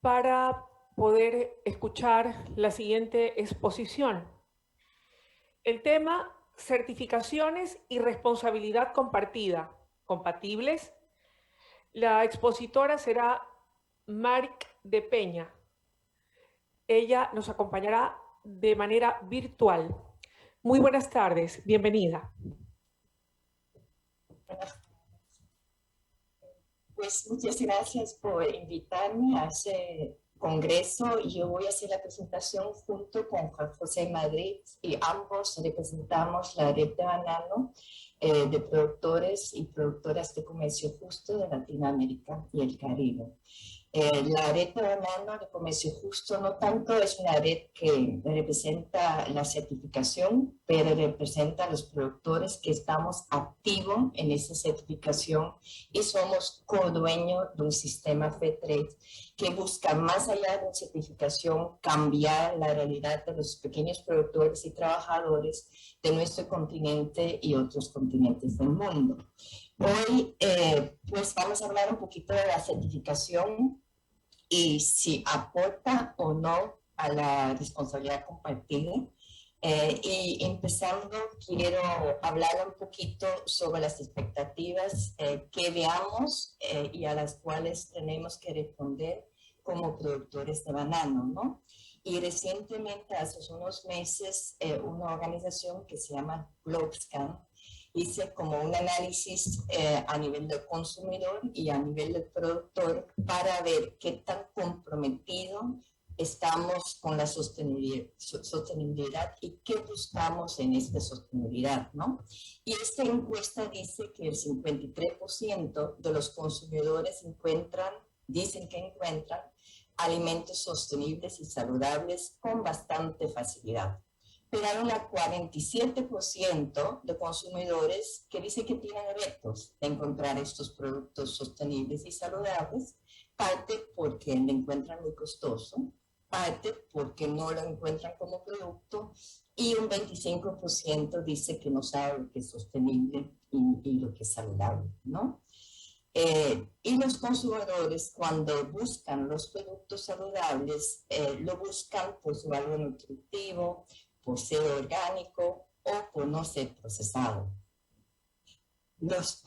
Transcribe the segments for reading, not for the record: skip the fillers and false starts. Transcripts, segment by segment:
para poder escuchar la siguiente exposición. El tema: certificaciones y responsabilidad compartida, compatibles. La expositora será Maric de Peña. Ella nos acompañará de manera virtual. Muy buenas tardes, bienvenida. Pues muchas gracias por invitarme a este congreso. Yo voy a hacer la presentación junto con Juan José Madrid y ambos representamos la red de Banano de productores y productoras de comercio justo de Latinoamérica y el Caribe. La red de Banano de comercio justo no tanto es una red que representa la certificación, pero representa a los productores que estamos activos en esa certificación y somos co-dueños de un sistema FairTrade que busca, más allá de la certificación, cambiar la realidad de los pequeños productores y trabajadores de nuestro continente y otros continentes del mundo. Hoy pues vamos a hablar un poquito de la certificación y si aporta o no a la responsabilidad compartida. Y empezando, quiero hablar un poquito sobre las expectativas que veamos y a las cuales tenemos que responder como productores de banano, ¿no? Y recientemente, hace unos meses, una organización que se llama GlobeScan hice como un análisis a nivel del consumidor y a nivel del productor para ver qué tan comprometido estamos con la sostenibilidad y qué buscamos en esta sostenibilidad, ¿no? Y esta encuesta dice que el 53% de los consumidores dicen que encuentran alimentos sostenibles y saludables con bastante facilidad. Pero hay un 47% de consumidores que dicen que tienen retos de encontrar estos productos sostenibles y saludables, parte porque lo encuentran muy costoso, parte porque no lo encuentran como producto, y un 25% dice que no sabe lo que es sostenible y lo que es saludable, ¿no? Y los consumidores, cuando buscan los productos saludables, lo buscan por su valor nutritivo, por ser orgánico o por no ser procesado. Los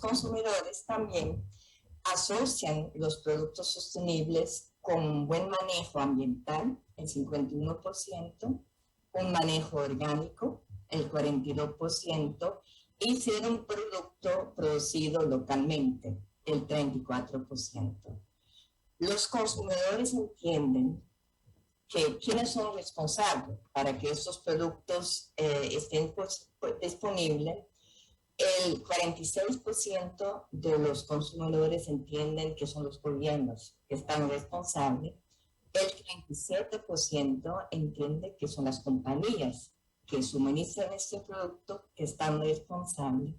consumidores también asocian los productos sostenibles con un buen manejo ambiental, el 51%, un manejo orgánico, el 42%, y ser un producto producido localmente, el 34%. Los consumidores entienden que quiénes son responsables para que estos productos estén disponibles. El 46% de los consumidores entienden que son los gobiernos que están responsables. El 37% entiende que son las compañías que suministran este producto que están responsables.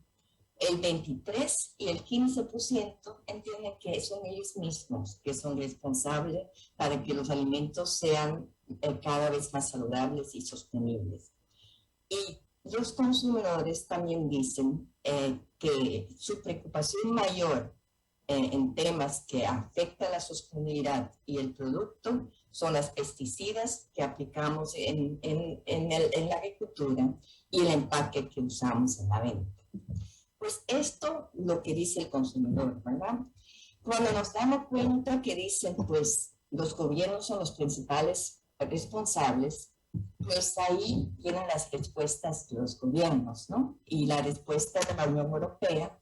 El 23% y el 15% entienden que son ellos mismos que son responsables para que los alimentos sean cada vez más saludables y sostenibles. Y los consumidores también dicen que su preocupación mayor en temas que afectan la sostenibilidad y el producto son las pesticidas que aplicamos en la agricultura y el empaque que usamos en la venta. Pues esto lo que dice el consumidor, ¿verdad? Cuando nos damos cuenta que dicen, pues los gobiernos son los principales responsables, pues ahí vienen las respuestas de los gobiernos, ¿no? Y la respuesta de la Unión Europea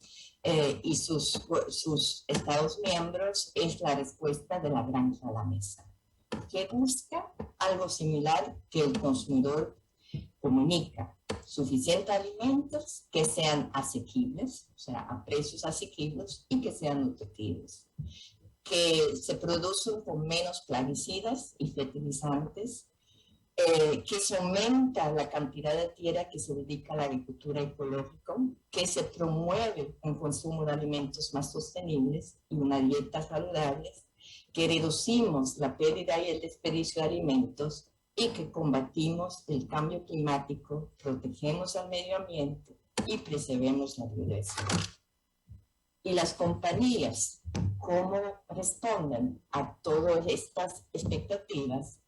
y sus Estados miembros es la respuesta de la granja a la mesa, que busca algo similar que el consumidor comunica: suficientes alimentos que sean asequibles, o sea, a precios asequibles y que sean nutritivos, que se producen con menos plaguicidas y fertilizantes, que se aumenta la cantidad de tierra que se dedica a la agricultura ecológica, que se promueve un consumo de alimentos más sostenibles y una dieta saludable, que reducimos la pérdida y el desperdicio de alimentos y que combatimos el cambio climático, protegemos al medio ambiente y preservemos la biodiversidad. Y las compañías ¿Cómo responden a todas estas expectativas?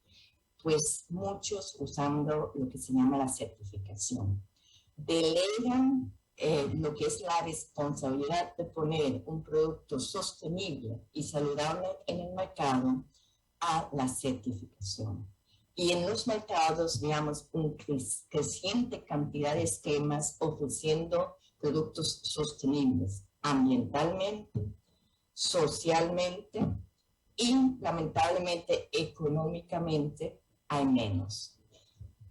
Pues muchos usando lo que se llama la certificación. Delegan lo que es la responsabilidad de poner un producto sostenible y saludable en el mercado a la certificación. Y en los mercados veamos una creciente cantidad de esquemas ofreciendo productos sostenibles ambientalmente, socialmente y lamentablemente económicamente hay menos.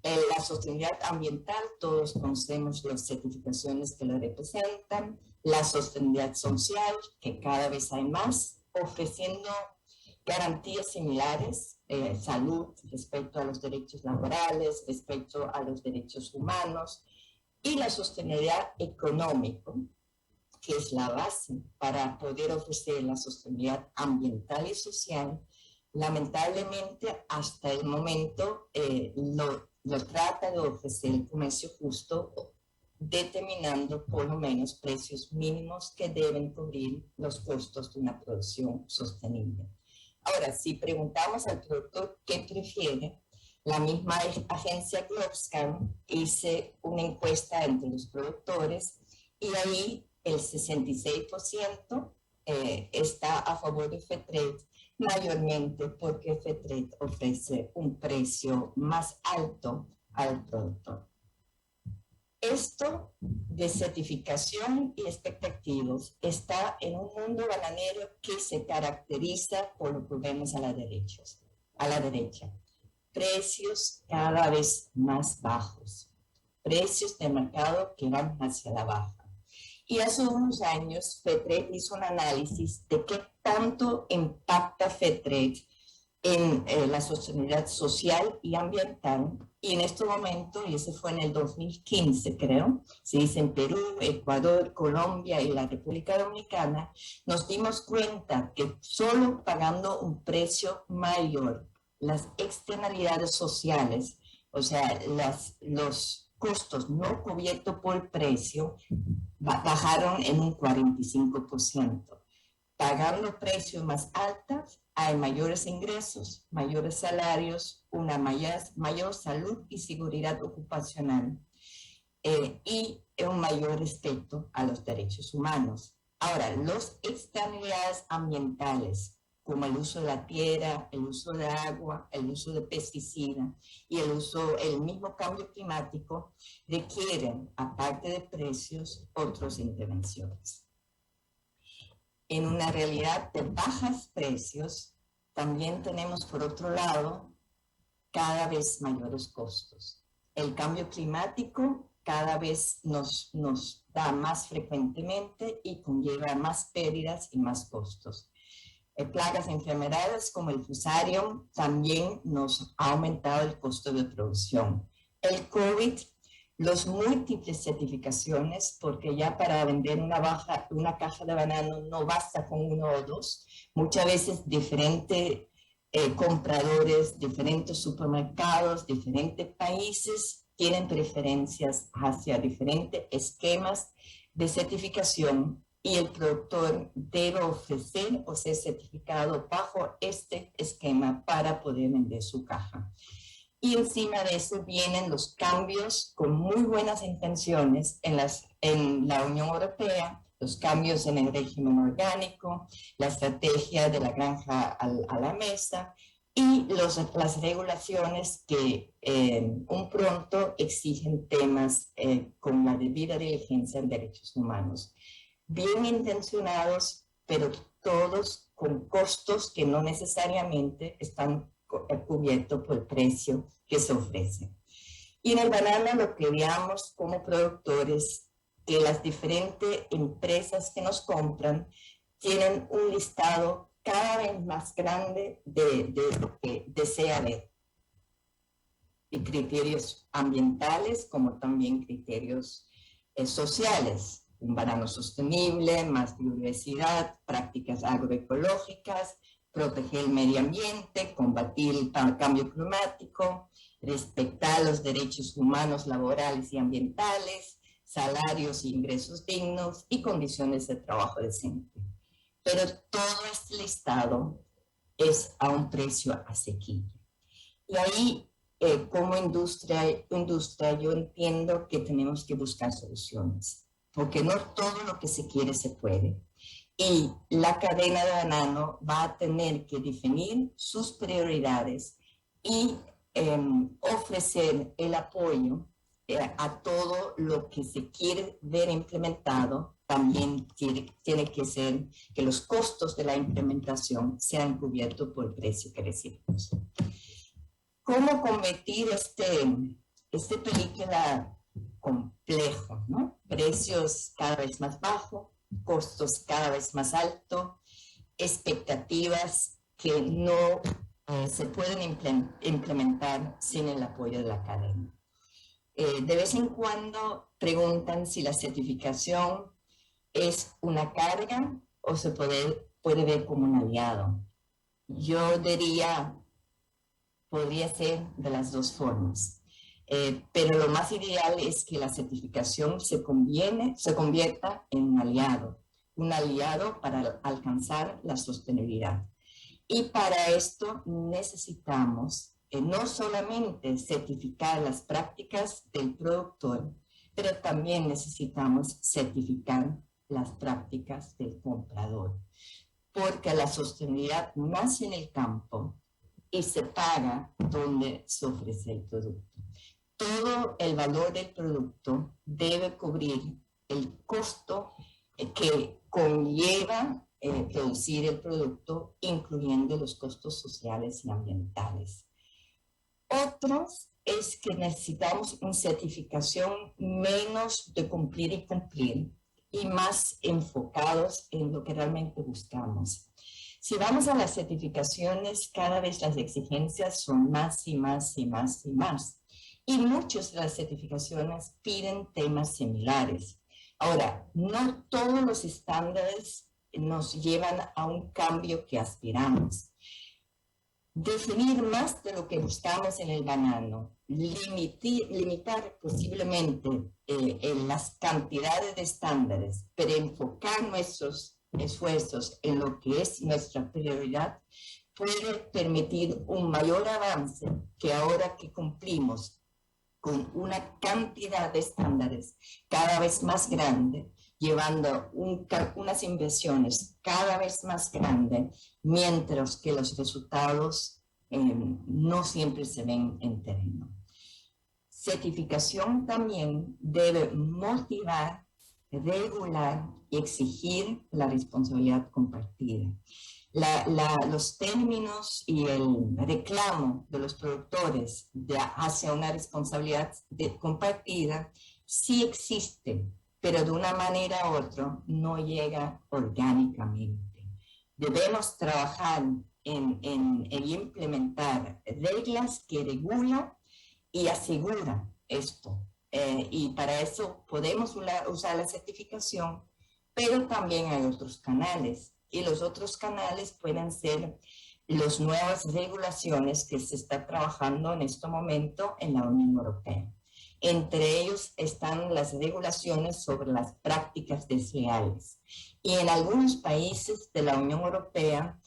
La sostenibilidad ambiental, todos conocemos las certificaciones que la representan, la sostenibilidad social, que cada vez hay más, ofreciendo garantías similares, salud respecto a los derechos laborales, respecto a los derechos humanos, y la sostenibilidad económica, que es la base para poder ofrecer la sostenibilidad ambiental y social. Lamentablemente, hasta el momento lo trata de ofrecer el comercio justo, determinando por lo menos precios mínimos que deben cubrir los costos de una producción sostenible. Ahora, si preguntamos al productor qué prefiere, la misma agencia Globscan hizo una encuesta entre los productores y ahí el 66% está a favor de Fairtrade, mayormente porque Fairtrade ofrece un precio más alto al productor. Esto de certificación y expectativas está en un mundo bananero que se caracteriza por lo que vemos a la derecha. Precios cada vez más bajos, precios de mercado que van hacia la baja. Y hace unos años Fairtrade hizo un análisis de qué tanto impacta Fairtrade en la sostenibilidad social y ambiental. Y en este momento, y ese fue en el 2015 creo, se dice en Perú, Ecuador, Colombia y la República Dominicana, nos dimos cuenta que solo pagando un precio mayor, las externalidades sociales, o sea, los costos no cubiertos por precio, bajaron en un 45%. Pagando precios más altos, hay mayores ingresos, mayores salarios, una mayor salud y seguridad ocupacional y un mayor respeto a los derechos humanos. Ahora, las externalidades ambientales, como el uso de la tierra, el uso de agua, el uso de pesticidas y el mismo cambio climático, requieren, aparte de precios, otras intervenciones. En una realidad de bajos precios, también tenemos, por otro lado, cada vez mayores costos. El cambio climático cada vez nos da más frecuentemente y conlleva más pérdidas y más costos. Plagas y enfermedades como el fusarium también nos ha aumentado el costo de producción. El COVID, los múltiples certificaciones, porque ya para vender una caja de banano no basta con uno o dos, muchas veces diferentes compradores, diferentes supermercados, diferentes países tienen preferencias hacia diferentes esquemas de certificación y el productor debe ofrecer o ser certificado bajo este esquema para poder vender su caja. Y encima de eso vienen los cambios con muy buenas intenciones en la Unión Europea, los cambios en el régimen orgánico, la estrategia de la granja a la mesa y las regulaciones que un pronto exigen temas con la debida diligencia en derechos humanos. Bien intencionados, pero todos con costos que no necesariamente están cubiertos por el precio que se ofrece. Y en el banano lo que veamos como productores, que las diferentes empresas que nos compran tienen un listado cada vez más grande de lo que desea ver. Y criterios ambientales como también criterios sociales. Un banano sostenible, más biodiversidad, prácticas agroecológicas, proteger el medio ambiente, combatir el cambio climático, respetar los derechos humanos, laborales y ambientales, salarios e ingresos dignos y condiciones de trabajo decente. pero todo este listado es a un precio asequible. Y ahí, como industria, yo entiendo que tenemos que buscar soluciones, porque no todo lo que se quiere se puede. Y la cadena de banano va a tener que definir sus prioridades y ofrecer el apoyo a todo lo que se quiere ver implementado. También tiene que ser que los costos de la implementación sean cubiertos por el precio que recibimos. ¿Cómo combatir este película complejo, ¿no? Precios cada vez más bajos, costos cada vez más altos, expectativas que no se pueden implementar sin el apoyo de la cadena. De vez en cuando preguntan si la certificación es una carga o se puede ver como un aliado. Yo diría, podría ser de las dos formas. Pero lo más ideal es que la certificación se convierta en un aliado para alcanzar la sostenibilidad. Y para esto necesitamos no solamente certificar las prácticas del productor, pero también necesitamos certificar las prácticas del comprador, porque la sostenibilidad nace en el campo y se paga donde se ofrece el producto. Todo el valor del producto debe cubrir el costo que conlleva producir el producto, incluyendo los costos sociales y ambientales. Otros es que necesitamos una certificación menos de cumplir y cumplir y más enfocados en lo que realmente buscamos. Si vamos a las certificaciones, cada vez las exigencias son más y más y más y más. Y muchas de las certificaciones piden temas similares. Ahora, no todos los estándares nos llevan a un cambio que aspiramos. Definir más de lo que buscamos en el banano, limitar posiblemente en las cantidades de estándares, pero enfocar nuestros esfuerzos en lo que es nuestra prioridad, puede permitir un mayor avance que ahora que cumplimos con una cantidad de estándares cada vez más grande, llevando unas inversiones cada vez más grandes, mientras que los resultados no siempre se ven en terreno. Certificación también debe motivar, regular y exigir la responsabilidad compartida. Los términos y el reclamo de los productores hacia una responsabilidad compartida sí existe, pero de una manera u otra no llega orgánicamente. Debemos trabajar en implementar reglas que regulan y aseguran esto. Y para eso podemos usar la certificación, pero también hay otros canales. Y los otros canales pueden ser las nuevas regulaciones que se está trabajando en este momento en la Unión Europea. Entre ellos están las regulaciones sobre las prácticas desleales. Y en algunos países de la Unión Europea,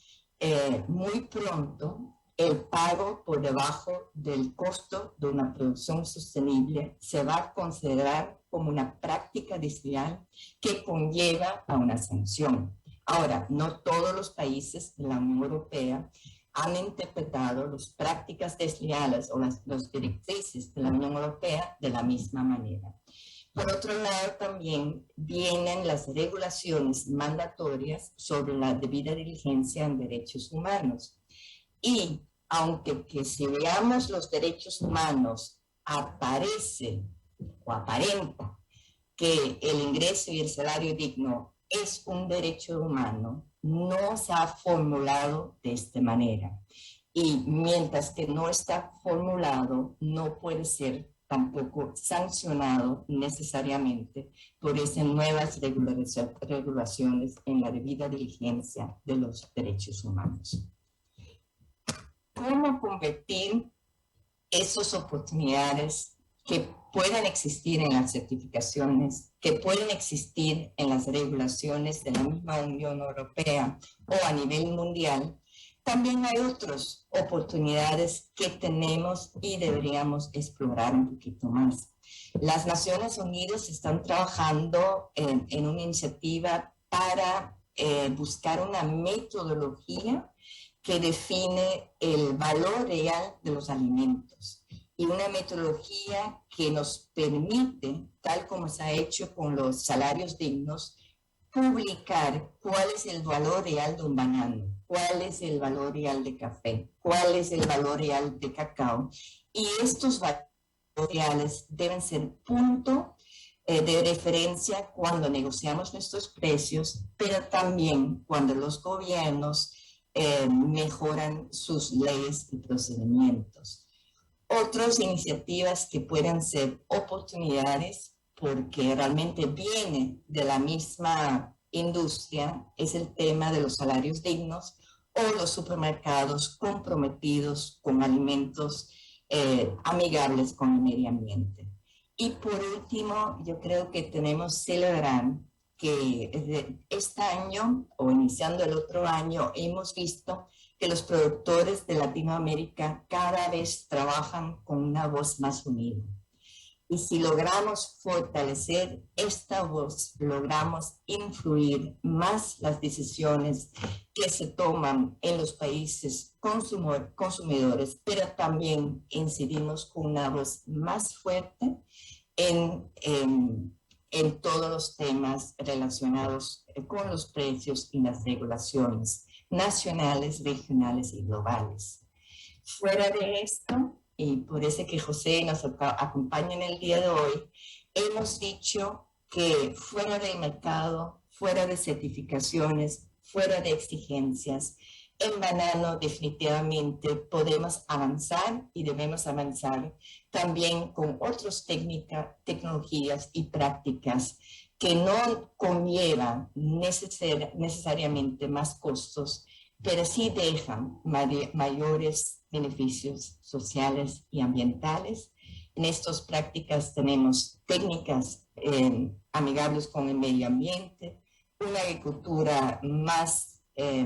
muy pronto, el pago por debajo del costo de una producción sostenible se va a considerar como una práctica desleal que conlleva a una sanción. Ahora, no todos los países de la Unión Europea han interpretado las prácticas desleales o las directrices de la Unión Europea de la misma manera. Por otro lado, también vienen las regulaciones mandatorias sobre la debida diligencia en derechos humanos. Y aunque que si veamos los derechos humanos, aparece o aparenta que el ingreso y el salario digno es un derecho humano, no se ha formulado de esta manera. Y mientras que no está formulado, no puede ser tampoco sancionado necesariamente por esas nuevas regulaciones en la debida diligencia de los derechos humanos. ¿Cómo convertir esas oportunidades que puedan existir en las certificaciones, que pueden existir en las regulaciones de la misma Unión Europea o a nivel mundial, también hay otras oportunidades que tenemos y deberíamos explorar un poquito más. Las Naciones Unidas están trabajando en una iniciativa para buscar una metodología que define el valor real de los alimentos y una metodología que nos permite, tal como se ha hecho con los salarios dignos, publicar cuál es el valor real de un banano, cuál es el valor real de café, cuál es el valor real de cacao. Y estos valores reales deben ser punto de referencia cuando negociamos nuestros precios, pero también cuando los gobiernos mejoran sus leyes y procedimientos. Otras iniciativas que puedan ser oportunidades porque realmente viene de la misma industria es el tema de los salarios dignos o los supermercados comprometidos con alimentos amigables con el medio ambiente. Y por último, yo creo que tenemos que celebrar que este año o iniciando el otro año hemos visto que los productores de Latinoamérica cada vez trabajan con una voz más unida. Y si logramos fortalecer esta voz, logramos influir más las decisiones que se toman en los países consumidores, pero también incidimos con una voz más fuerte en todos los temas relacionados con los precios y las regulaciones nacionales, regionales y globales. Fuera de esto, y por eso que José nos acompaña en el día de hoy, hemos dicho que fuera del mercado, fuera de certificaciones, fuera de exigencias, en banano definitivamente podemos avanzar y debemos avanzar también con otras tecnologías y prácticas que no conllevan necesariamente más costos, pero sí dejan mayores beneficios sociales y ambientales. En estas prácticas tenemos técnicas amigables con el medio ambiente, una agricultura más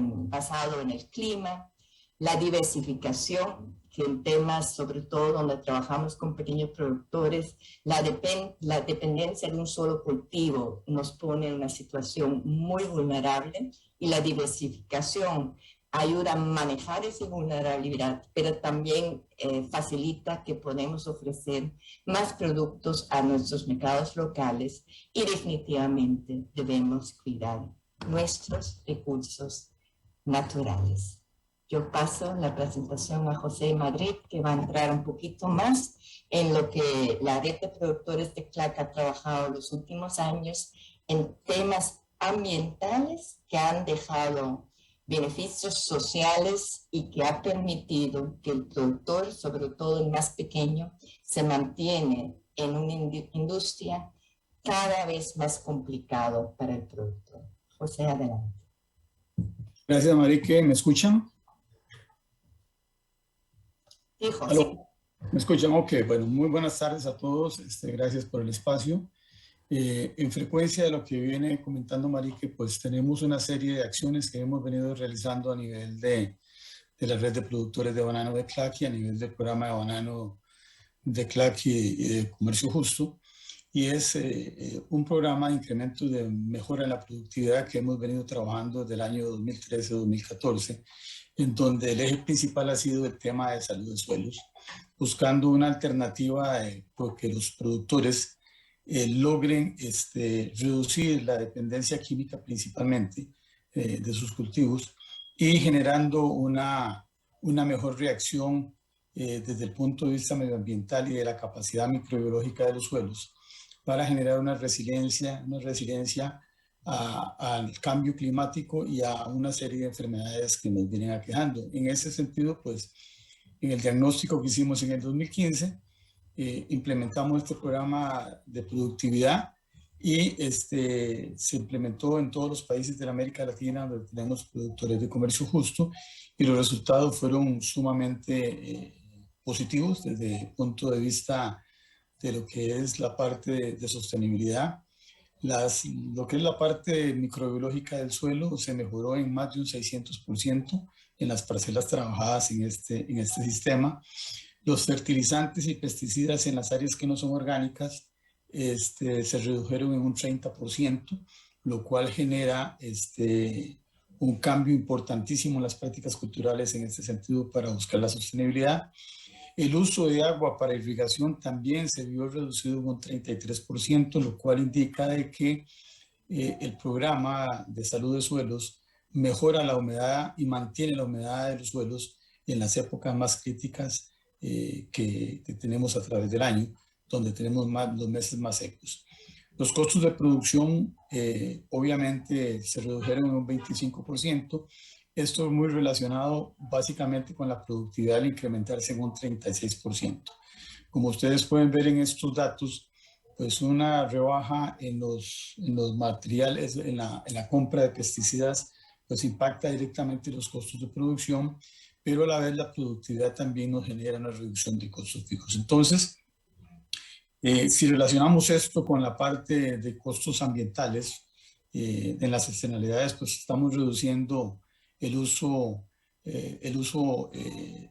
basada en el clima, la diversificación, que en temas sobre todo donde trabajamos con pequeños productores, la dependencia de un solo cultivo nos pone en una situación muy vulnerable y la diversificación ayuda a manejar esa vulnerabilidad, pero también facilita que podemos ofrecer más productos a nuestros mercados locales y definitivamente debemos cuidar nuestros recursos naturales. Yo paso la presentación a José Madrid, que va a entrar un poquito más en lo que la red de productores de CLAC ha trabajado los últimos años en temas ambientales que han dejado beneficios sociales y que ha permitido que el productor, sobre todo el más pequeño, se mantiene en una industria cada vez más complicado para el productor. José, adelante. Gracias, Marique. ¿Me escuchan? Sí, José. ¿Aló? ¿Me escuchan? Ok, bueno, muy buenas tardes a todos. Gracias por el espacio. En frecuencia de lo que viene comentando Marique, pues tenemos una serie de acciones que hemos venido realizando a nivel de la red de productores de banano de CLAC y a nivel del programa de banano de CLAC y de comercio justo. Y es un programa de incremento de mejora en la productividad que hemos venido trabajando desde el año 2013-2014, en donde el eje principal ha sido el tema de salud de suelos, buscando una alternativa porque los productores logren reducir la dependencia química principalmente de sus cultivos y generando una mejor reacción desde el punto de vista medioambiental y de la capacidad microbiológica de los suelos para generar una resiliencia al cambio climático y a una serie de enfermedades que nos vienen aquejando. En ese sentido, pues, en el diagnóstico que hicimos en el 2015, implementamos este programa de productividad y se implementó en todos los países de la América Latina donde tenemos productores de comercio justo y los resultados fueron sumamente positivos desde el punto de vista de lo que es la parte de sostenibilidad. Lo que es la parte microbiológica del suelo se mejoró en más de un 600% en las parcelas trabajadas en este sistema. Los fertilizantes y pesticidas en las áreas que no son orgánicas se redujeron en un 30%, lo cual genera un cambio importantísimo en las prácticas culturales en este sentido para buscar la sostenibilidad. El uso de agua para irrigación también se vio reducido en un 33%, lo cual indica de que el programa de salud de suelos mejora la humedad y mantiene la humedad de los suelos en las épocas más críticas que tenemos a través del año, donde tenemos los meses más secos. Los costos de producción obviamente se redujeron en un 25%. Esto es muy relacionado básicamente con la productividad al incrementarse en un 36%. Como ustedes pueden ver en estos datos, pues una rebaja en los materiales, en la compra de pesticidas, pues impacta directamente los costos de producción, pero a la vez la productividad también nos genera una reducción de costos fijos. Entonces, si relacionamos esto con la parte de costos ambientales, en las externalidades, pues estamos reduciendo el uso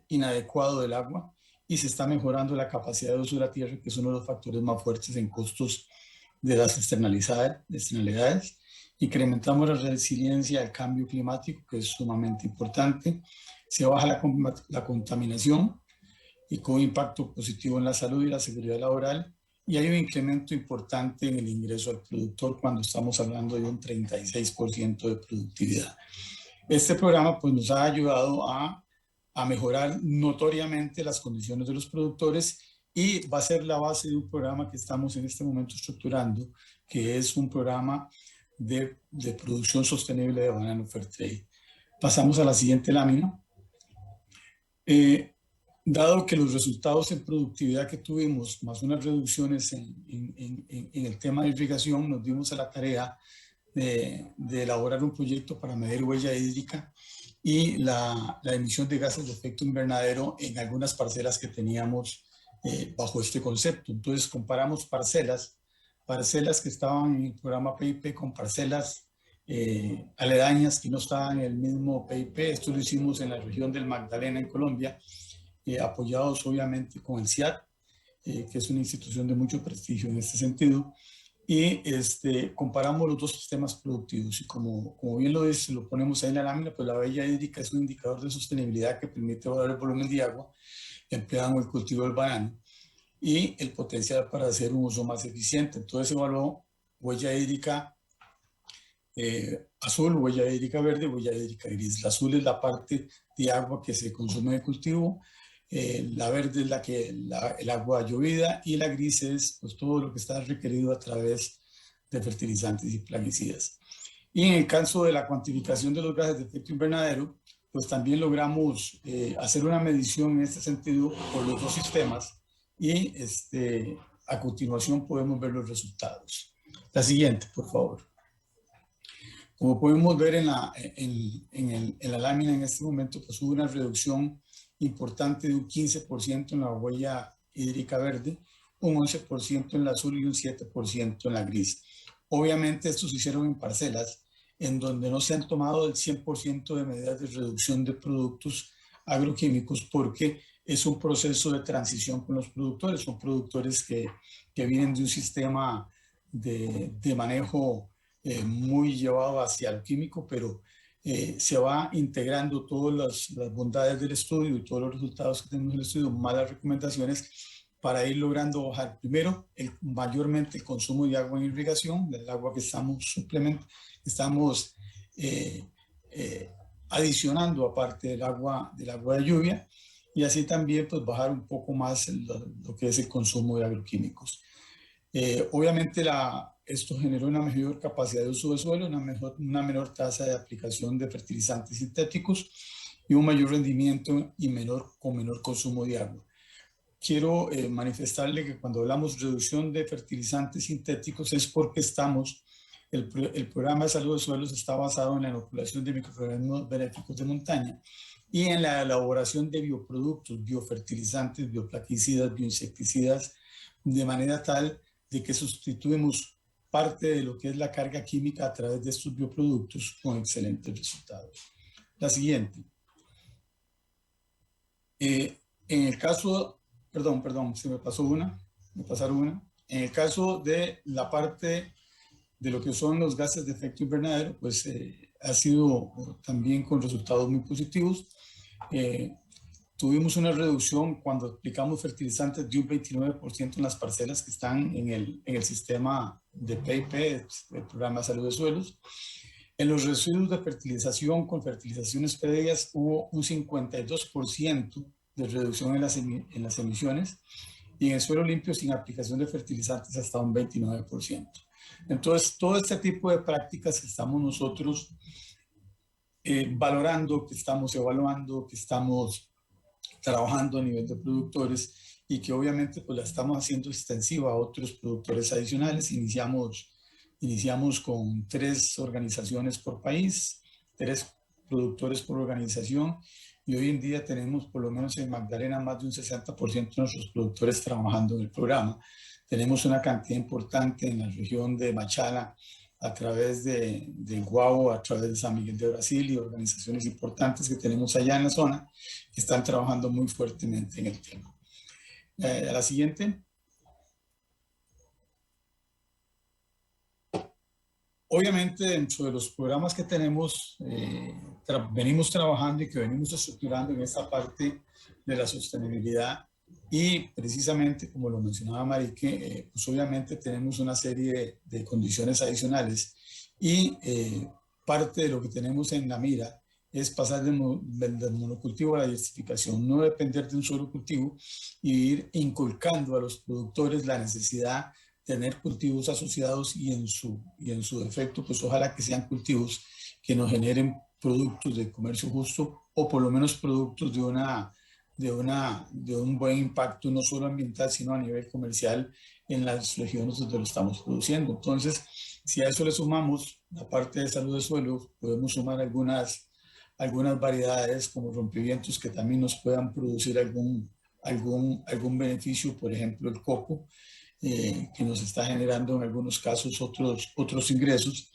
inadecuado del agua y se está mejorando la capacidad de uso de la tierra, que es uno de los factores más fuertes en costos de las externalidades. Incrementamos la resiliencia al cambio climático, que es sumamente importante. Se baja la contaminación y con impacto positivo en la salud y la seguridad laboral. Y hay un incremento importante en el ingreso al productor cuando estamos hablando de un 36% de productividad. Este programa pues, nos ha ayudado a mejorar notoriamente las condiciones de los productores y va a ser la base de un programa que estamos en este momento estructurando, que es un programa de producción sostenible de banano fair trade. Pasamos a la siguiente lámina. Dado que los resultados en productividad que tuvimos, más unas reducciones en el tema de irrigación, nos dimos a la tarea de elaborar un proyecto para medir huella hídrica y la emisión de gases de efecto invernadero en algunas parcelas que teníamos bajo este concepto. Entonces comparamos parcelas que estaban en el programa PIP con parcelas aledañas que no estaban en el mismo PIP. Esto lo hicimos en la región del Magdalena, en Colombia, apoyados obviamente con el CIAT, que es una institución de mucho prestigio en este sentido, y comparamos los dos sistemas productivos y como bien lo dice, lo ponemos ahí en la lámina, pues la huella hídrica es un indicador de sostenibilidad que permite evaluar el volumen de agua empleado en el cultivo del banano y el potencial para hacer un uso más eficiente. Entonces evaluó huella hídrica azul, huella hídrica verde, huella hídrica gris. La azul es la parte de agua que se consume de cultivo, la verde es el agua llovida y la gris es pues, todo lo que está requerido a través de fertilizantes y plaguicidas. Y en el caso de la cuantificación de los gases de efecto invernadero, pues también logramos hacer una medición en este sentido por los dos sistemas y a continuación podemos ver los resultados. La siguiente, por favor. Como podemos ver en la lámina en este momento, pues hubo una reducción importante de un 15% en la huella hídrica verde, un 11% en la azul y un 7% en la gris. Obviamente estos se hicieron en parcelas en donde no se han tomado el 100% de medidas de reducción de productos agroquímicos porque es un proceso de transición con los productores. Son productores que vienen de un sistema de manejo muy llevado hacia lo químico, pero se va integrando todas las bondades del estudio y todos los resultados que tenemos en el estudio, más las recomendaciones para ir logrando bajar primero mayormente el consumo de agua en irrigación, del agua que estamos adicionando aparte del agua de lluvia, y así también pues bajar un poco más lo que es el consumo de agroquímicos. Obviamente esto generó una mayor capacidad de uso del suelo, una menor tasa de aplicación de fertilizantes sintéticos y un mayor rendimiento y con menor consumo de agua. Quiero manifestarle que cuando hablamos de reducción de fertilizantes sintéticos es porque el programa de salud de suelos está basado en la inoculación de microorganismos benéficos de montaña y en la elaboración de bioproductos, biofertilizantes, bioplaguicidas, bioinsecticidas, de manera tal de que sustituimos parte de lo que es la carga química a través de estos bioproductos con excelentes resultados. La siguiente. En el caso, perdón, se me pasó una, me pasaron una. En el caso de la parte de lo que son los gases de efecto invernadero, pues ha sido también con resultados muy positivos. Tuvimos una reducción cuando aplicamos fertilizantes de un 29% en las parcelas que están en el sistema de PIP, el Programa de Salud de Suelos. En los residuos de fertilización con fertilizaciones previas hubo un 52% de reducción en las emisiones, y en el suelo limpio sin aplicación de fertilizantes hasta un 29%. Entonces, todo este tipo de prácticas que estamos nosotros valorando, que estamos evaluando, que estamos trabajando a nivel de productores y que obviamente pues la estamos haciendo extensiva a otros productores adicionales. Iniciamos con 3 organizaciones por país, 3 productores por organización, y hoy en día tenemos por lo menos en Magdalena más de un 60% de nuestros productores trabajando en el programa. Tenemos una cantidad importante en la región de Machala, a través de Guau, a través de San Miguel de Brasil, y organizaciones importantes que tenemos allá en la zona que están trabajando muy fuertemente en el tema. A la siguiente. Obviamente, dentro de los programas que tenemos, venimos trabajando y que venimos estructurando en esta parte de la sostenibilidad, y precisamente, como lo mencionaba Marique, pues obviamente tenemos una serie de condiciones adicionales, y parte de lo que tenemos en la mira es pasar del monocultivo a la diversificación, no depender de un solo cultivo, y ir inculcando a los productores la necesidad tener cultivos asociados, y en su defecto, pues ojalá que sean cultivos que nos generen productos de comercio justo, o por lo menos productos de un buen impacto, no solo ambiental, sino a nivel comercial en las regiones donde lo estamos produciendo. Entonces, si a eso le sumamos la parte de salud de suelo, podemos sumar algunas variedades como rompevientos que también nos puedan producir algún beneficio, por ejemplo el coco, que nos está generando en algunos casos otros ingresos.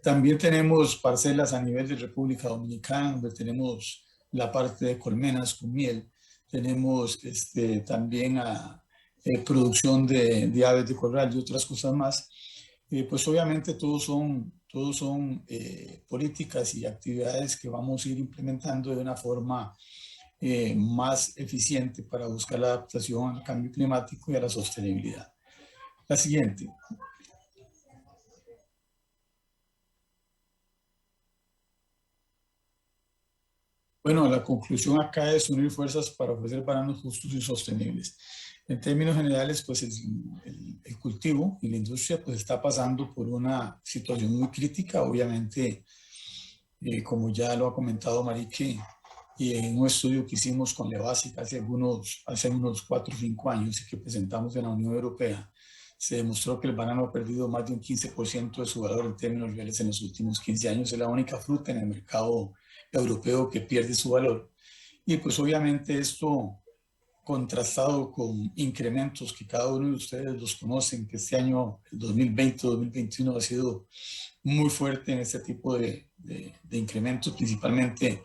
También tenemos parcelas a nivel de República Dominicana, donde tenemos la parte de colmenas con miel. Tenemos también producción de aves de corral y otras cosas más. Pues obviamente todos son políticas y actividades que vamos a ir implementando de una forma más eficiente para buscar la adaptación al cambio climático y a la sostenibilidad. La siguiente. Bueno, la conclusión acá es unir fuerzas para ofrecer bananos justos y sostenibles. En términos generales, pues el cultivo y la industria pues está pasando por una situación muy crítica. Obviamente, como ya lo ha comentado Marique, y en un estudio que hicimos con Levasic hace unos 4 o 5 años, y que presentamos en la Unión Europea, se demostró que el banano ha perdido más de un 15% de su valor en términos reales en los últimos 15 años. Es la única fruta en el mercado europeo que pierde su valor. Y pues obviamente esto, contrastado con incrementos que cada uno de ustedes los conocen, que este año, el 2020-2021, ha sido muy fuerte en este tipo de incrementos, principalmente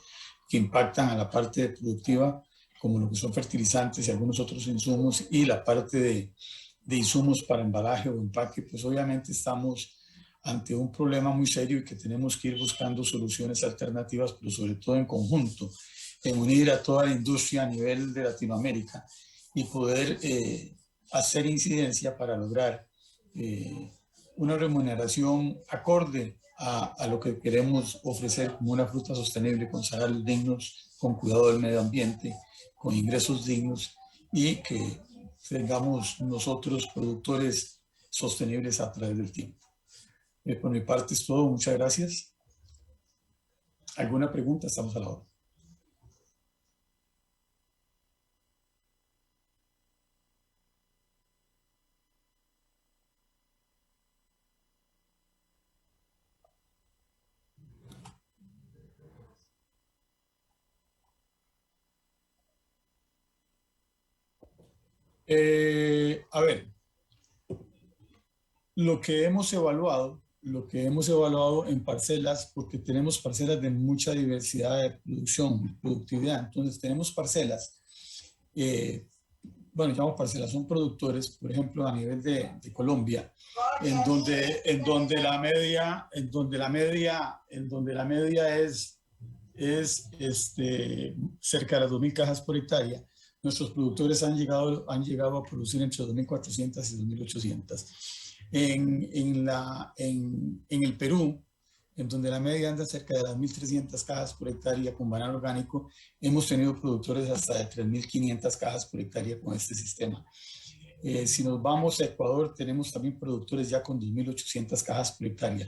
que impactan a la parte productiva, como lo que son fertilizantes y algunos otros insumos, y la parte de insumos para embalaje o empaque, pues obviamente estamos ante un problema muy serio, y que tenemos que ir buscando soluciones alternativas, pero sobre todo en conjunto, en unir a toda la industria a nivel de Latinoamérica, y poder hacer incidencia para lograr una remuneración acorde a lo que queremos ofrecer como una fruta sostenible, con salarios dignos, con cuidado del medio ambiente, con ingresos dignos, y que tengamos nosotros productores sostenibles a través del tiempo. Por mi parte es todo. Muchas gracias. ¿Alguna pregunta? Estamos a la hora. A ver, Lo que hemos evaluado en parcelas, porque tenemos parcelas de mucha diversidad de producción, productividad. Entonces tenemos parcelas, bueno, llamamos parcelas, son productores, por ejemplo, a nivel de Colombia, en donde la media es cerca de las 2.000 cajas por hectárea. Nuestros productores han llegado a producir entre 2.400 y 2.800. En el Perú, en donde la media anda cerca de las 1.300 cajas por hectárea con banano orgánico, hemos tenido productores hasta de 3.500 cajas por hectárea con este sistema. Si nos vamos a Ecuador, tenemos también productores ya con 2.800 cajas por hectárea.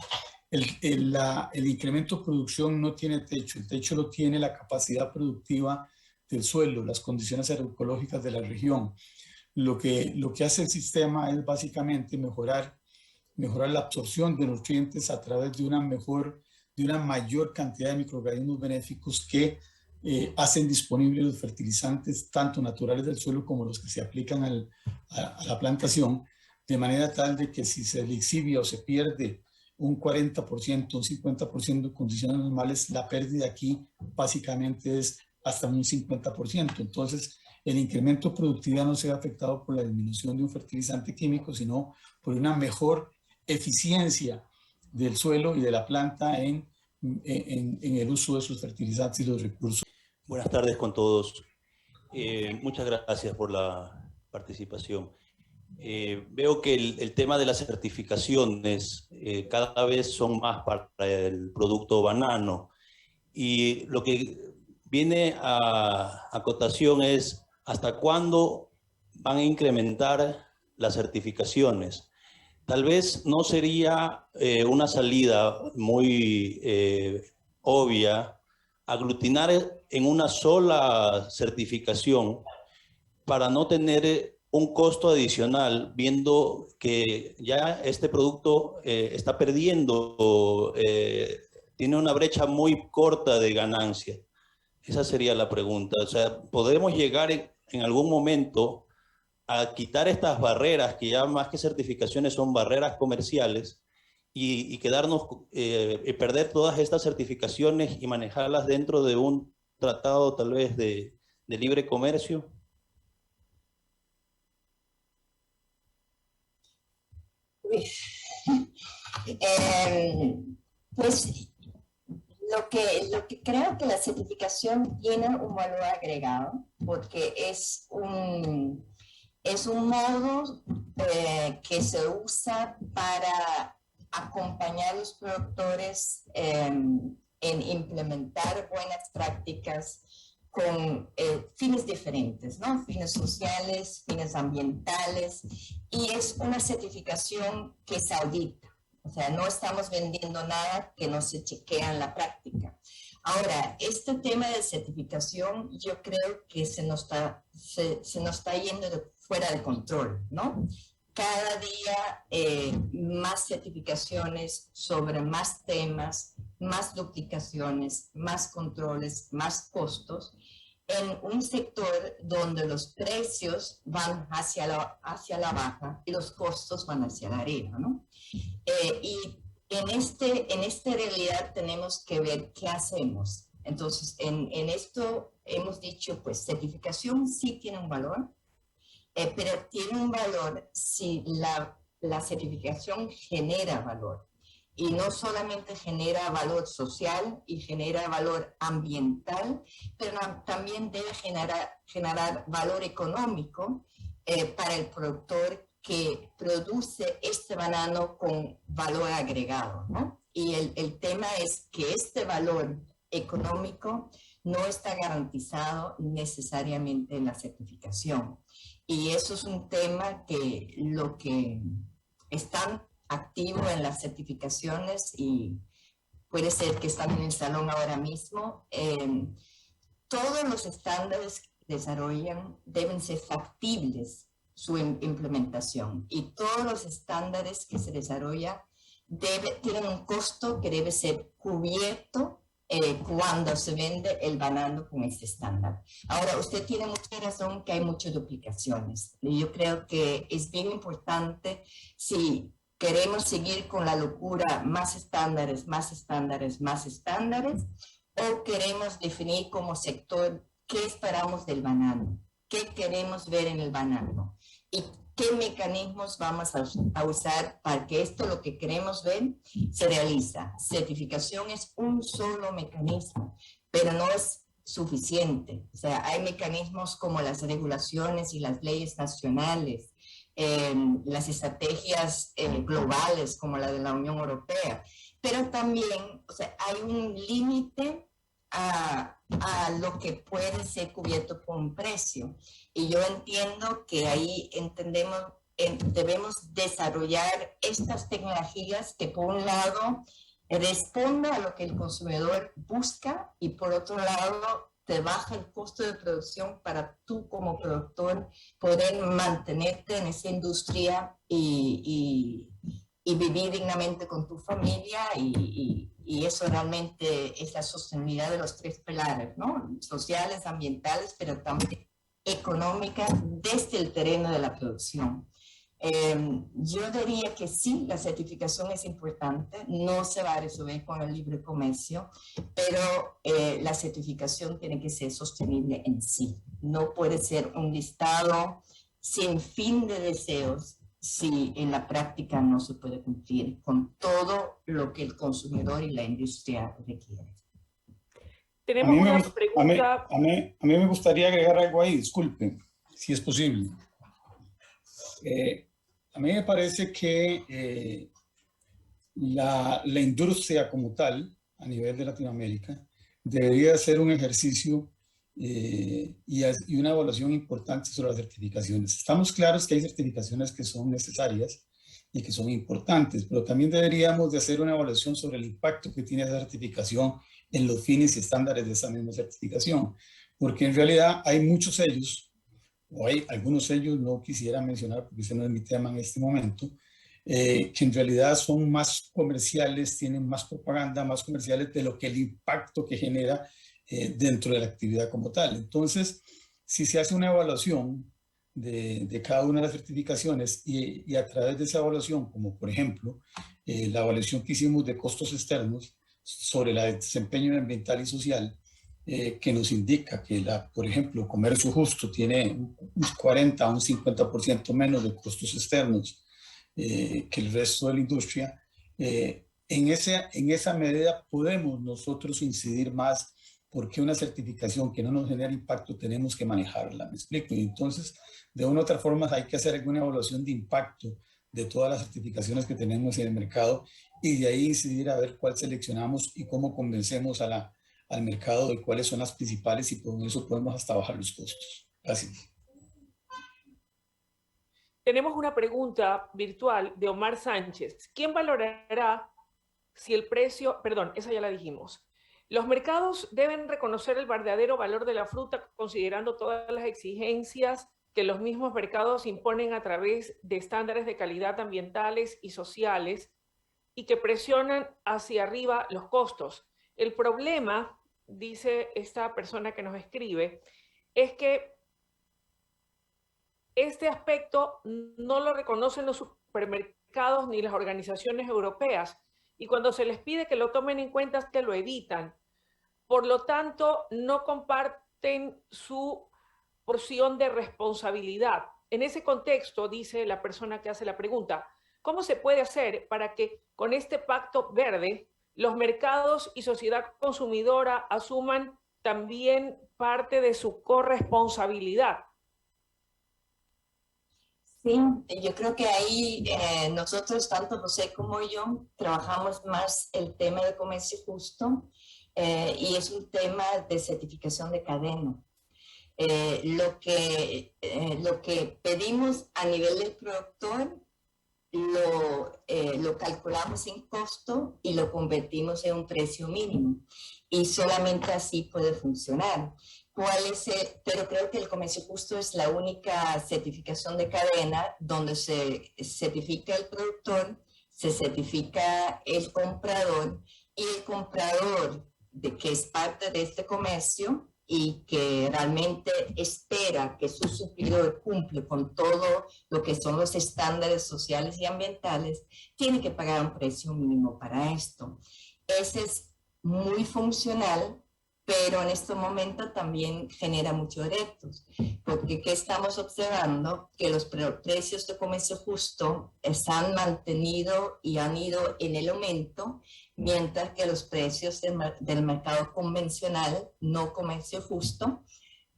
El incremento de producción no tiene techo, el techo lo tiene la capacidad productiva del suelo, las condiciones agroecológicas de la región. Lo que hace el sistema es básicamente mejorar la absorción de nutrientes a través de una mayor cantidad de microorganismos benéficos que hacen disponibles los fertilizantes tanto naturales del suelo como los que se aplican a la plantación, de manera tal de que si se exhibia o se pierde un 40%, un 50% de condiciones normales, la pérdida aquí básicamente es hasta un 50%. Entonces, el incremento de productividad no se ve afectado por la disminución de un fertilizante químico, sino por una mejor eficiencia del suelo y de la planta en el uso de sus fertilizantes y los recursos. Buenas tardes con todos. Muchas gracias por la participación. Veo que el tema de las certificaciones cada vez son más para el producto banano, y lo que viene a cotación es hasta cuándo van a incrementar las certificaciones. Tal vez no sería una salida muy obvia aglutinar en una sola certificación para no tener un costo adicional, viendo que ya este producto está perdiendo, tiene una brecha muy corta de ganancia. Esa sería la pregunta. O sea, ¿podemos llegar en algún momento a quitar estas barreras, que ya más que certificaciones son barreras comerciales, y quedarnos, perder todas estas certificaciones y manejarlas dentro de un tratado tal vez de libre comercio? Pues lo que creo que la certificación tiene un valor agregado, porque es un modo que se usa para acompañar a los productores en implementar buenas prácticas con fines diferentes, ¿no? Fines sociales, fines ambientales, y es una certificación que se audita. O sea, no estamos vendiendo nada que no se chequea en la práctica. Ahora, este tema de certificación yo creo que se nos está yendo fuera de control, ¿no? Cada día más certificaciones sobre más temas, más duplicaciones, más controles, más costos, en un sector donde los precios van hacia la baja y los costos van hacia la arriba, ¿no? Y en esta realidad tenemos que ver qué hacemos. Entonces, en esto hemos dicho, pues, certificación sí tiene un valor, pero tiene un valor si la certificación genera valor. Y no solamente genera valor social y genera valor ambiental, pero también debe generar valor económico para el productor que produce este banano con valor agregado, ¿no? Y el tema es que este valor económico no está garantizado necesariamente en la certificación. Y eso es un tema que lo que están activos en las certificaciones, y puede ser que están en el salón ahora mismo, todos los estándares que desarrollan deben ser factibles su implementación, y todos los estándares que se desarrollan tienen un costo que debe ser cubierto cuando se vende el banano con este estándar. Ahora, usted tiene mucha razón que hay muchas duplicaciones. Y yo creo que es bien importante, si ¿Queremos seguir con la locura, más estándares, más estándares, más estándares? ¿O queremos definir como sector qué esperamos del banano? ¿Qué queremos ver en el banano? ¿Y qué mecanismos vamos a usar para que esto, lo que queremos ver, se realiza? Certificación es un solo mecanismo, pero no es suficiente. O sea, hay mecanismos como las regulaciones y las leyes nacionales, las estrategias globales como la de la Unión Europea, pero también, o sea, hay un límite a lo que puede ser cubierto por un precio. Y yo entiendo que ahí debemos desarrollar estas tecnologías que por un lado respondan a lo que el consumidor busca y por otro lado te baja el costo de producción para tú como productor poder mantenerte en esa industria y vivir dignamente con tu familia y eso realmente es la sostenibilidad de los tres pilares, ¿no? Sociales, ambientales, pero también económicas desde el terreno de la producción. Yo diría que sí, la certificación es importante, no se va a resolver con el libre comercio, pero la certificación tiene que ser sostenible en sí. No puede ser un listado sin fin de deseos si en la práctica no se puede cumplir con todo lo que el consumidor y la industria requieren. Tenemos una pregunta. A mí me gustaría agregar algo ahí, disculpen, si es posible. A mí me parece que la industria como tal, a nivel de Latinoamérica, debería hacer un ejercicio y una evaluación importante sobre las certificaciones. Estamos claros que hay certificaciones que son necesarias y que son importantes, pero también deberíamos de hacer una evaluación sobre el impacto que tiene esa certificación en los fines y estándares de esa misma certificación, porque en realidad hay muchos sellos, o hay algunos sellos, no quisiera mencionar porque ese no es mi tema en este momento, que en realidad son más comerciales, tienen más propaganda, más comerciales de lo que el impacto que genera dentro de la actividad como tal. Entonces, si se hace una evaluación de cada una de las certificaciones y a través de esa evaluación, como por ejemplo, la evaluación que hicimos de costos externos sobre el desempeño ambiental y social, que nos indica que, por ejemplo, comercio justo tiene un 40 a un 50% menos de costos externos que el resto de la industria. En esa medida podemos nosotros incidir más porque una certificación que no nos genera impacto tenemos que manejarla, ¿me explico? Y entonces, de una u otra forma, hay que hacer alguna evaluación de impacto de todas las certificaciones que tenemos en el mercado y de ahí incidir a ver cuál seleccionamos y cómo convencemos al mercado de cuáles son las principales y con eso podemos hasta bajar los costos. Gracias. Tenemos una pregunta virtual de Omar Sánchez. ¿Quién valorará si el precio, perdón, esa ya la dijimos? Los mercados deben reconocer el verdadero valor de la fruta considerando todas las exigencias que los mismos mercados imponen a través de estándares de calidad ambientales y sociales y que presionan hacia arriba los costos. El problema, dice esta persona que nos escribe, es que este aspecto no lo reconocen los supermercados ni las organizaciones europeas y cuando se les pide que lo tomen en cuenta es que lo evitan. Por lo tanto, no comparten su porción de responsabilidad. En ese contexto, dice la persona que hace la pregunta, ¿cómo se puede hacer para que con este pacto verde los mercados y sociedad consumidora asuman también parte de su corresponsabilidad? Sí, yo creo que ahí nosotros, tanto José como yo, trabajamos más el tema de comercio justo y es un tema de certificación de cadena. Lo que pedimos a nivel del productor lo calculamos en costo y lo convertimos en un precio mínimo y solamente así puede funcionar. Pero creo que el comercio justo es la única certificación de cadena donde se certifica el productor, se certifica el comprador y el comprador que es parte de este comercio y que realmente espera que su suplidor cumple con todo lo que son los estándares sociales y ambientales, tiene que pagar un precio mínimo para esto. Ese es muy funcional, pero en este momento también genera muchos retos, porque ¿qué estamos observando? Que los precios de comercio justo se han mantenido y han ido en el aumento, mientras que los precios del mercado convencional, no comercio justo,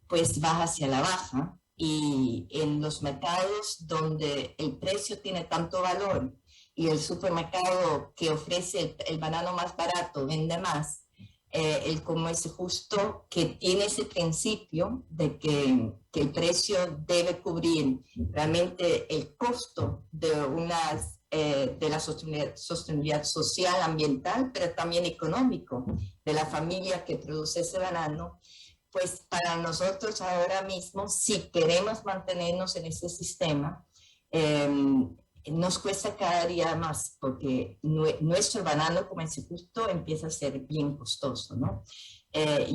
pues va hacia la baja. Y en los mercados donde el precio tiene tanto valor y el supermercado que ofrece el banano más barato vende más, el comercio justo, que tiene ese principio de que el precio debe cubrir realmente el costo de la sostenibilidad social, ambiental, pero también económico de la familia que produce ese banano. Pues para nosotros ahora mismo, si queremos mantenernos en ese sistema, nos cuesta cada día más, porque nuestro banano comercio justo empieza a ser bien costoso, ¿no?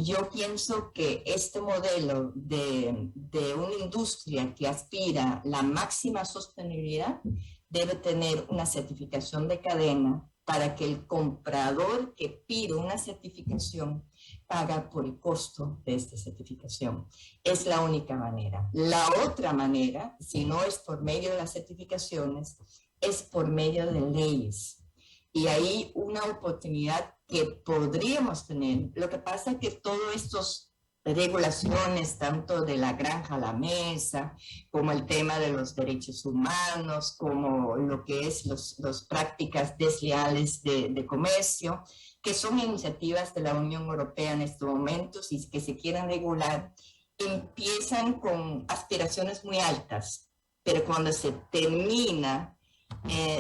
Yo pienso que este modelo de una industria que aspira a la máxima sostenibilidad debe tener una certificación de cadena para que el comprador que pide una certificación paga por el costo de esta certificación. Es la única manera. La otra manera, si no es por medio de las certificaciones, es por medio de leyes. Y ahí una oportunidad que podríamos tener. Lo que pasa es que todos estos regulaciones, tanto de la granja a la mesa, como el tema de los derechos humanos, como lo que es las prácticas desleales de comercio, que son iniciativas de la Unión Europea en estos momentos y que se quieren regular, empiezan con aspiraciones muy altas, pero cuando se termina,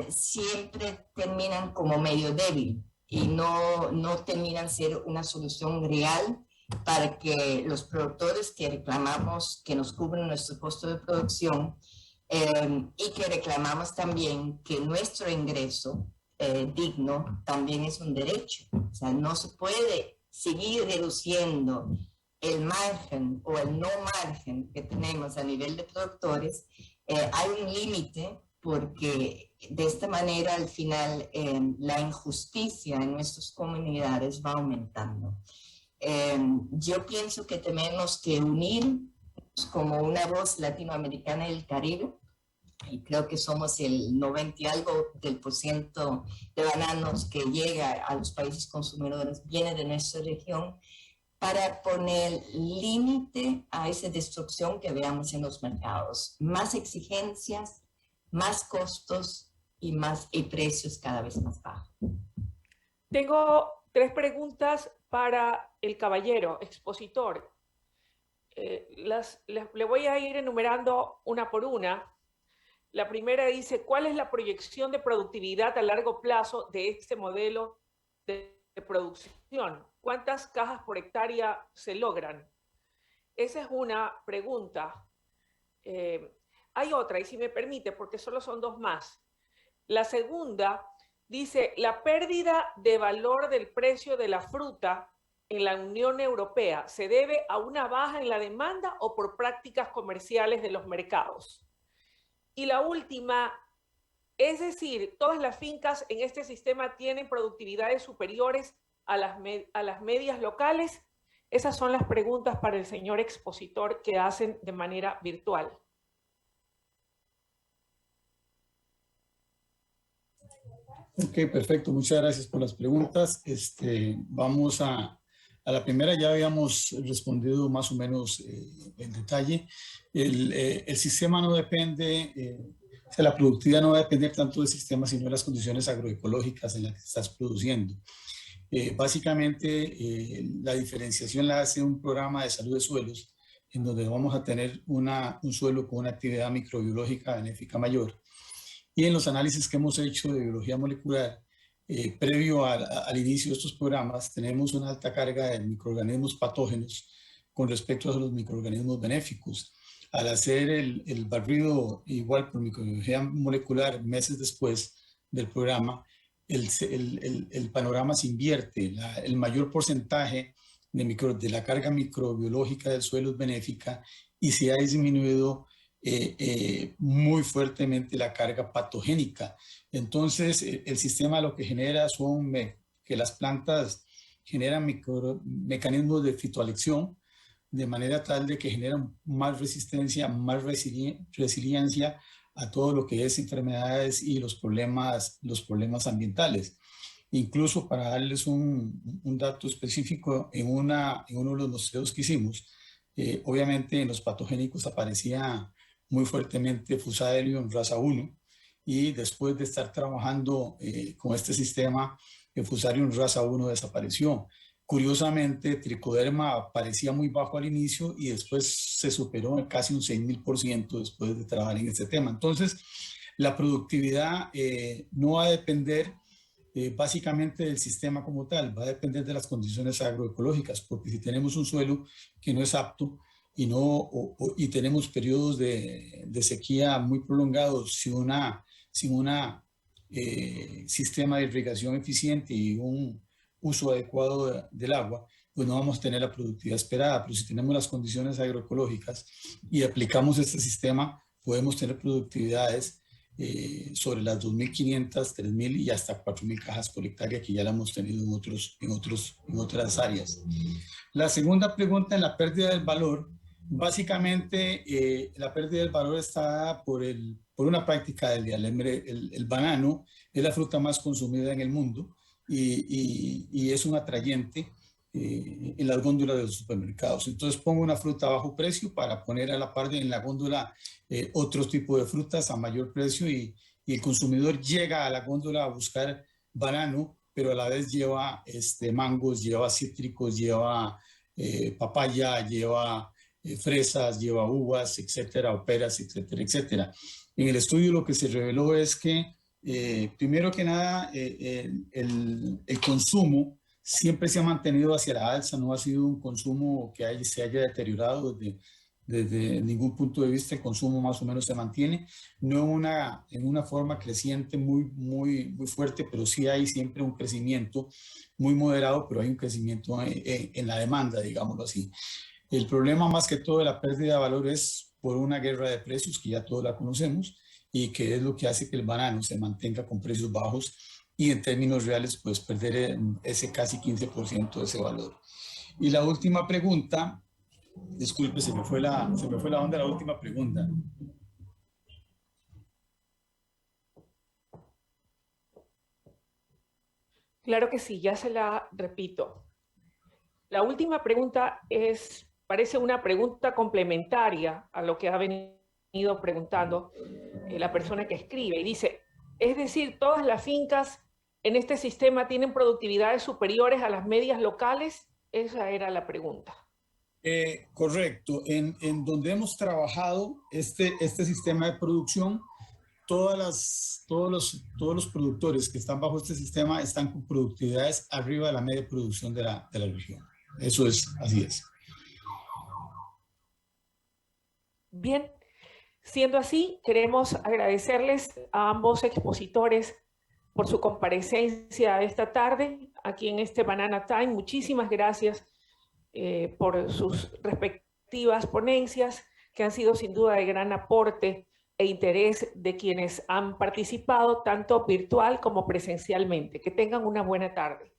siempre terminan como medio débil y no terminan ser una solución real para que los productores que reclamamos que nos cubren nuestro costo de producción y que reclamamos también que nuestro ingreso digno también es un derecho. O sea, no se puede seguir reduciendo el margen o el no margen que tenemos a nivel de productores. Hay un límite, porque de esta manera al final la injusticia en nuestras comunidades va aumentando. Yo pienso que tenemos que unir como una voz latinoamericana del Caribe, y creo que somos el 90 y algo del % de bananos que llega a los países consumidores, viene de nuestra región, para poner límite a esa destrucción que veamos en los mercados. Más exigencias, más costos y precios cada vez más bajos. Tengo 3 preguntas para el caballero expositor. Le voy a ir enumerando una por una. La primera dice, ¿cuál es la proyección de productividad a largo plazo de este modelo de producción? ¿Cuántas cajas por hectárea se logran? Esa es una pregunta. Hay otra, y si me permite, porque solo son 2 más. La segunda dice, la pérdida de valor del precio de la fruta en la Unión Europea se debe a una baja en la demanda o por prácticas comerciales de los mercados. Y la última, es decir, todas las fincas en este sistema tienen productividades superiores a las medias locales. Esas son las preguntas para el señor expositor que hacen de manera virtual. Ok, perfecto. Muchas gracias por las preguntas. Vamos a la primera. Ya habíamos respondido más o menos en detalle. El sistema no depende, o sea, la productividad no va a depender tanto del sistema, sino de las condiciones agroecológicas en las que estás produciendo. Básicamente, la diferenciación la hace un programa de salud de suelos, en donde vamos a tener un suelo con una actividad microbiológica benéfica mayor. Y en los análisis que hemos hecho de biología molecular, previo al inicio de estos programas, tenemos una alta carga de microorganismos patógenos con respecto a los microorganismos benéficos. Al hacer el barrido igual por microbiología molecular meses después del programa, el panorama se invierte. El mayor porcentaje de la carga microbiológica del suelo es benéfica y se ha disminuido muy fuertemente la carga patogénica. Entonces, el sistema lo que genera son que las plantas generan mecanismos de fitoalección, de manera tal de que generan más resistencia, más resiliencia a todo lo que es enfermedades y los problemas ambientales. Incluso para darles un dato específico, en uno de los muestreos que hicimos, obviamente en los patogénicos aparecía muy fuertemente Fusarium raza 1, y después de estar trabajando con este sistema, el Fusarium raza 1 desapareció. Curiosamente, Tricoderma aparecía muy bajo al inicio y después se superó en casi un 6000% después de trabajar en este tema. Entonces, la productividad no va a depender básicamente del sistema como tal, va a depender de las condiciones agroecológicas, porque si tenemos un suelo que no es apto y tenemos periodos de sequía muy prolongados sin un sistema de irrigación eficiente y un uso adecuado del agua, pues no vamos a tener la productividad esperada. Pero si tenemos las condiciones agroecológicas y aplicamos este sistema, podemos tener productividades sobre las 2.500, 3.000 y hasta 4.000 cajas por hectárea, que ya la hemos tenido en otras áreas. La segunda pregunta, en la pérdida del valor, básicamente la pérdida del valor está dada por una práctica del día. El banano es la fruta más consumida en el mundo y es un atrayente en las góndolas de los supermercados. Entonces pongo una fruta a bajo precio para poner a la par en la góndola otros tipos de frutas a mayor precio, y el consumidor llega a la góndola a buscar banano, pero a la vez lleva mangos, lleva cítricos, lleva papaya, lleva fresas, lleva uvas, etcétera, o peras, etcétera, etcétera. En el estudio lo que se reveló es que primero que nada el consumo siempre se ha mantenido hacia la alza, no ha sido un consumo que se haya deteriorado desde ningún punto de vista. El consumo más o menos se mantiene, no en una forma creciente muy fuerte, pero sí hay siempre un crecimiento muy moderado, pero hay un crecimiento en la demanda, digámoslo así. El problema más que todo de la pérdida de valor es por una guerra de precios que ya todos la conocemos, y que es lo que hace que el banano se mantenga con precios bajos y en términos reales pues perder ese casi 15% de ese valor. Y la última pregunta, disculpe, se me fue la onda la última pregunta. Claro que sí, ya se la repito. La última pregunta parece una pregunta complementaria a lo que ha venido preguntando la persona que escribe, y dice, es decir, todas las fincas en este sistema tienen productividades superiores a las medias locales. Esa era la pregunta. Correcto. En donde hemos trabajado este sistema de producción, todos los productores que están bajo este sistema están con productividades arriba de la media de producción de la región. Eso es, así es. Bien, siendo así, queremos agradecerles a ambos expositores por su comparecencia esta tarde aquí en este Banana Time. Muchísimas gracias por sus respectivas ponencias, que han sido sin duda de gran aporte e interés de quienes han participado, tanto virtual como presencialmente. Que tengan una buena tarde.